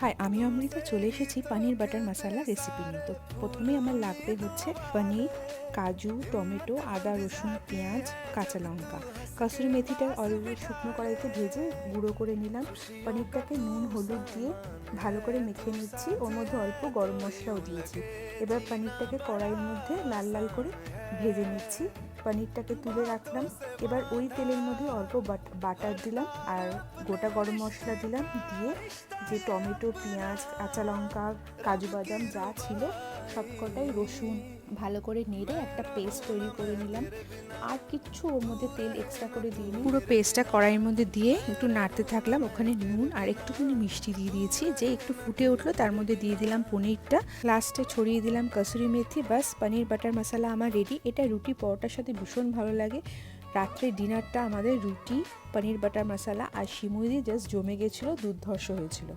High, আমি অমৃতা চলে এসেছি পানির বাটার মশালা রেসিপি নিয়ে। তো প্রথমেই আমার লাগবে হচ্ছে পনির, কাজু, টমেটো, আদা, রসুন, পেঁয়াজ, কাঁচা লঙ্কা। কসুরি মেথিটা অলরেডি শুকনো কড়াইতে ভেজে গুঁড়ো করে নিলাম। পনিরটাকে নুন হলুদ দিয়ে ভালো করে মেখে নিচ্ছি, ওর মধ্যে অল্প গরম মশলাও দিয়েছি। এবার পনিরটাকে কড়াইয়ের মধ্যে লাল লাল করে ভেজে নিচ্ছি। পনিরটাকে তুলে রাখলাম। এবার ওই তেলের মধ্যে অল্প বাটার দিলাম আর গোটা গরম মশলা দিলাম, দিয়ে যে টমেটো, পেঁয়াজ, কাঁচা লঙ্কা, কাজু বাদাম যা ছিল সবকটাই, রসুন ভালো করে নেড়ে একটা পেস্ট তৈরি করে নিলাম। আর কিচ্ছু ওর মধ্যে তেল এক্সট্রা করে দিইনি, পুরো পেস্টটা কড়াইয়ের মধ্যে দিয়ে একটু নাড়তে থাকলাম। ওখানে নুন আর একটুখানি মিষ্টি দিয়ে দিয়েছি। যে একটু ফুটে উঠলো তার মধ্যে দিয়ে দিলাম পনিরটা, লাস্টে ছড়িয়ে দিলাম কসুরি মেথি। বাস, পনির বাটার মশলা আমার রেডি। এটা রুটি পরোটার সাথে ভীষণ ভালো লাগে। রাত্রে ডিনারটা আমাদের রুটি, পনির বাটার মশলা আর সিমুই দিয়ে জাস্ট জমে গেছিলো, দুর্ধর্ষ হয়েছিল।